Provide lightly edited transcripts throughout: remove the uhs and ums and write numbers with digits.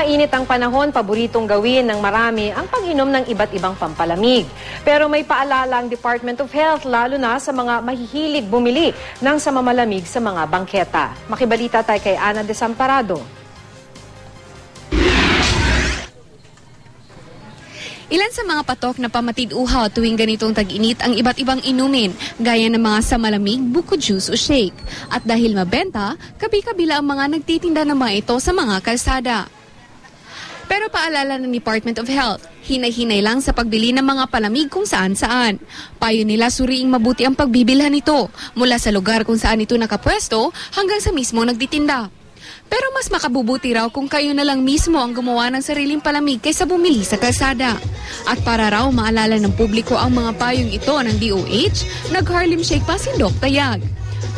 mainit ang panahon, paboritong gawin ng marami ang pag-inom ng iba't ibang pampalamig. Pero may paalala ang Department of Health lalo na sa mga mahihilig bumili ng samamalamig sa mga bangketa. Makibalita tayo kay Ana Desamparado. Ilan sa mga patok na pamatid-uhaw tuwing ganitong tag-init ang iba't ibang inumin, gaya ng mga samalamig, buko juice o shake. At dahil mabenta, kabi-kabila ang mga nagtitinda ng mga ito sa mga kalsada. Pero paalala ng Department of Health, hinay-hinay lang sa pagbili ng mga palamig kung saan-saan. Payo nila suriing mabuti ang pagbibilhan nito, mula sa lugar kung saan ito nakapwesto hanggang sa mismo nagtitinda. Pero mas makabubuti raw kung kayo na lang mismo ang gumawa ng sariling palamig kaysa bumili sa kalsada. At para raw maalala ng publiko ang mga payong ito ng DOH, nag-Harlem Shake pa si Doc Tayag.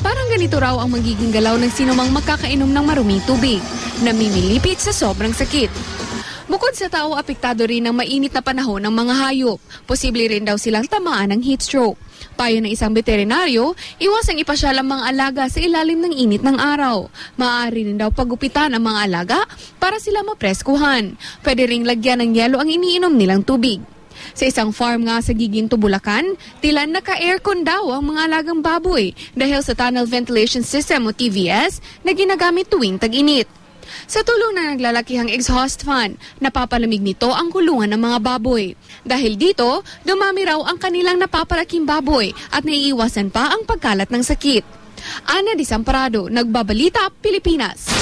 Parang ganito raw ang magiging galaw ng sinumang makakainom ng maruming tubig, namimilipit sa sobrang sakit. Bukod sa tao, apektado rin ng mainit na panahon ng mga hayop. Posible rin daw silang tamaan ng heat stroke. Payo ng isang veterinaryo, iwasang ipasyal ang mga alaga sa ilalim ng init ng araw. Maaari rin daw pagupitan ang mga alaga para sila mapreskuhan. Pwede ring lagyan ng yelo ang iniinom nilang tubig. Sa isang farm nga sa Giginto, Bulacan, tila naka-aircon daw ang mga alagang baboy dahil sa Tunnel Ventilation System o TVS na ginagamit tuwing tag-init. Sa tulong na naglalakihang exhaust fan, napapalamig nito ang kulungan ng mga baboy. Dahil dito, dumami raw ang kanilang napapalaking baboy at naiiwasan pa ang pagkalat ng sakit. Ana Desamparado, Nagbabalita, Pilipinas.